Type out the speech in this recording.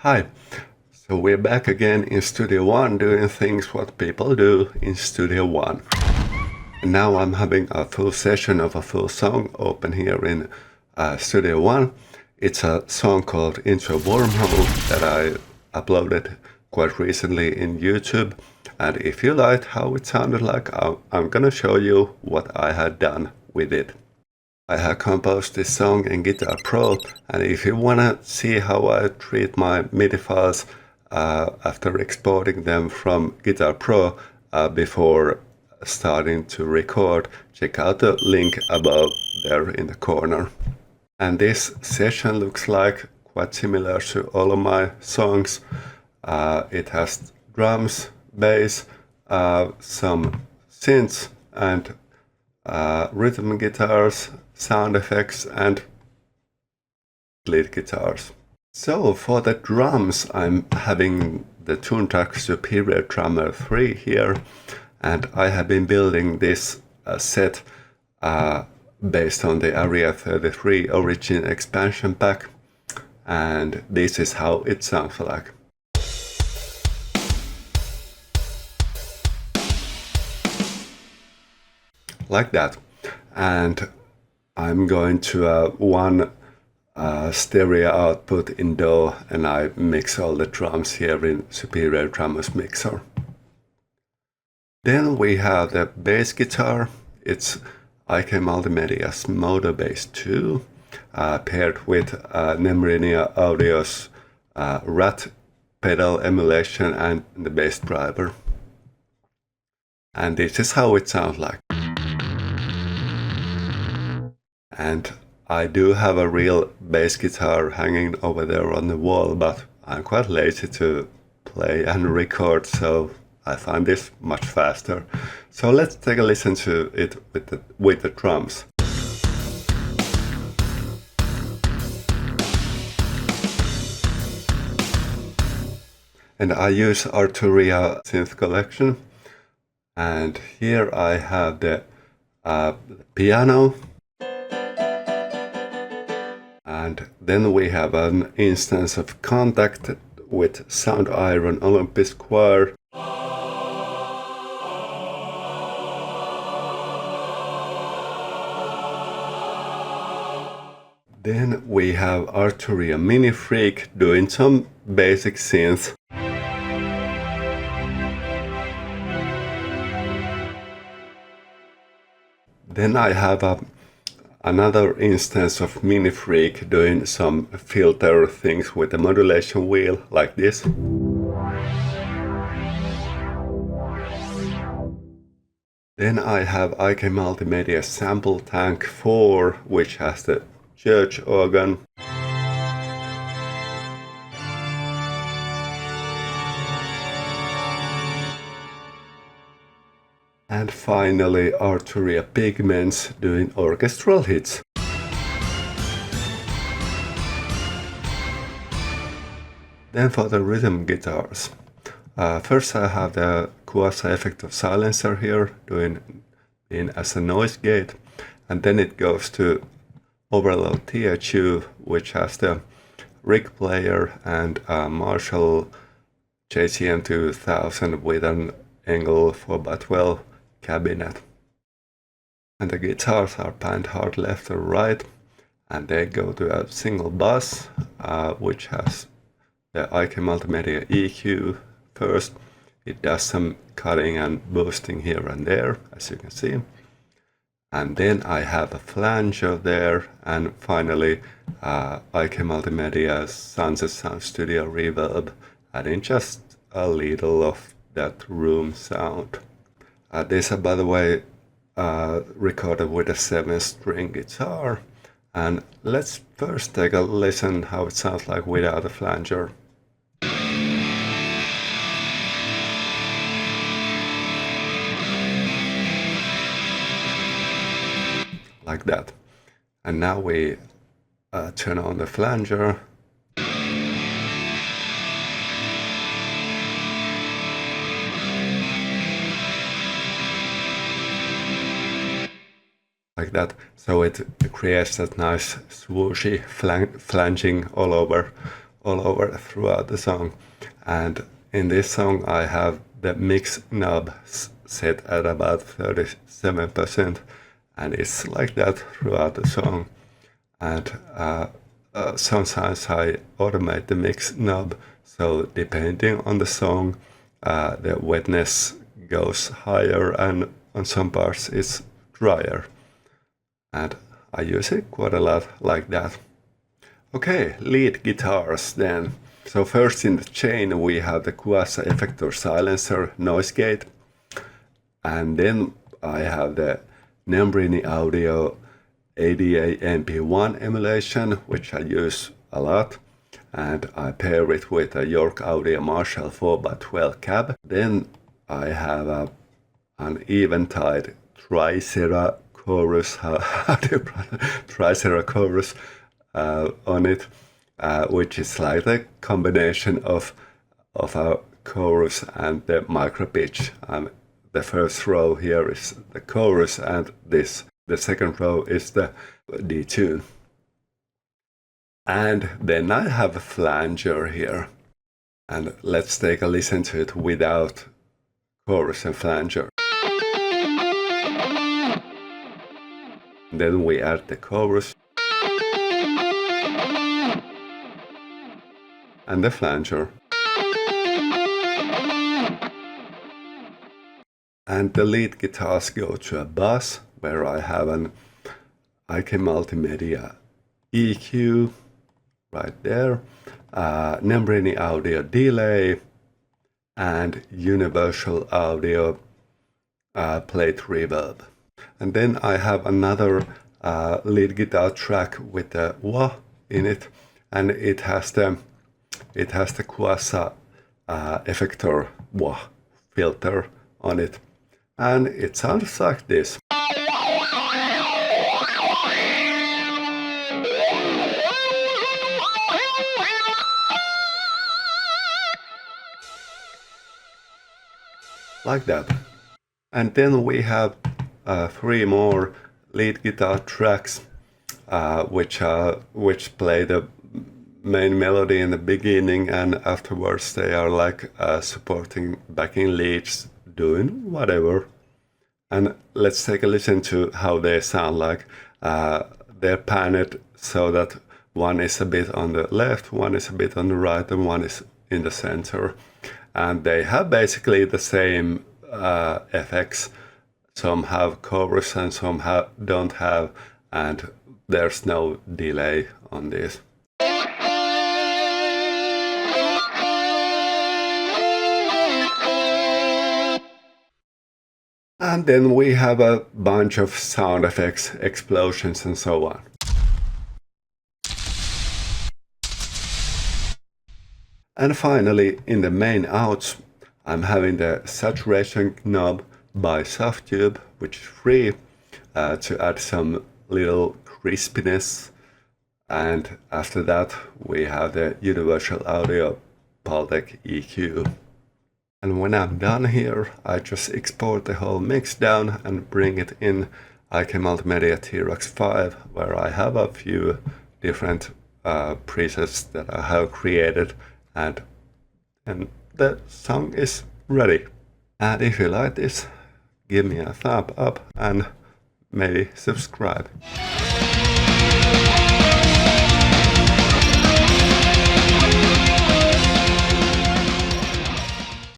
Hi, so we're back again in Studio One doing things what people do in Studio One. And now I'm having a full session of a full song open here in Studio One. It's a song called Into a Wormhole that I uploaded quite recently in YouTube. And if you liked how it sounded like, I'm gonna show you what I had done with it. I have composed this song in Guitar Pro, and if you wanna see how I treat my MIDI files after exporting them from Guitar Pro before starting to record, check out the link above there in the corner. And this session looks like quite similar to all of my songs. It has drums, bass, some synths, and rhythm guitars, sound effects, and lead guitars. So for the drums, I'm having the Toontrack Superior Drummer 3 here, and I have been building this set based on the Area 33 Origin expansion pack, and this is how it sounds like. Like that. And I'm going to one stereo output in DAW, and I mix all the drums here in Superior Drummers Mixer. Then we have the bass guitar. It's IK Multimedia's MODO Bass 2 paired with Nemrinia Audio's Rat pedal emulation and the bass driver. And this is how it sounds like. And I do have a real bass guitar hanging over there on the wall, but I'm quite lazy to play and record, so I find this much faster. So let's take a listen to it with the drums. And I use Arturia synth collection. And here I have the piano. And then we have an instance of Contact with Sound Iron Olympus Choir. Then we have Arturia Mini Freak doing some basic synths. Then I have another instance of Mini Freak doing some filter things with the modulation wheel, like this. Then I have IK Multimedia Sample Tank 4, which has the church organ. And finally, Arturia Pigments doing orchestral hits. Then for the rhythm guitars. First I have the quasi-effective silencer here doing in as a noise gate. And then it goes to overloud THU, which has the rig player and a Marshall JCM 2000 with an angle 4x12 cabinet. And the guitars are panned hard left or right, and they go to a single bus, which has the IK Multimedia EQ first. It does some cutting and boosting here and there, as you can see. And then I have a flanger there, and finally IK Multimedia's Sunset Sound Studio Reverb, adding just a little of that room sound. These are, by the way, recorded with a 7-string guitar. And let's first take a listen how it sounds like without a flanger. Like that. And now we turn on the flanger. Like that. So it creates that nice swooshy flanging all over all over throughout the song. And in this song I have the mix knob set at about 37%, and it's like that throughout the song. And sometimes I automate the mix knob, so depending on the song, the wetness goes higher, and on some parts it's drier. And I use it quite a lot like that. Okay, lead guitars then. So first in the chain we have the Quasar Effector Silencer Noise Gate, and then I have the Nembrini Audio ADA MP1 emulation, which I use a lot, and I pair it with a York Audio Marshall 4x12 cab. Then I have an eventide Tricera chorus, how do you pronounce Tricera chorus on it, which is like the combination of a chorus and the micro pitch. The first row here is the chorus, and the second row is the detune. And then I have a flanger here, and let's take a listen to it without chorus and flanger. Then we add the chorus and the flanger. And the lead guitars go to a bass, where I have an IK Multimedia EQ right there, Nembrini Audio Delay, and Universal Audio Plate Reverb. And then I have another lead guitar track with the wah in it, and it has the Quasar Effector wah filter on it, and it sounds like this. Like that. And then we have 3 more lead guitar tracks, which play the main melody in the beginning, and afterwards they are like supporting backing leads doing whatever. And let's take a listen to how they sound like. They're panned so that one is a bit on the left, one is a bit on the right, and one is in the center. And they have basically the same effects. Some have chorus and some don't have, and there's no delay on this. And then we have a bunch of sound effects, explosions, and so on. And finally, in the main outs, I'm having the saturation knob by Softube, which is free, to add some little crispiness. And after that, we have the Universal Audio Pultec EQ. And when I'm done here, I just export the whole mix down and bring it in IK Multimedia T-Rex 5, where I have a few different presets that I have created, and the song is ready. And if you like this, give me a thumb up and maybe subscribe.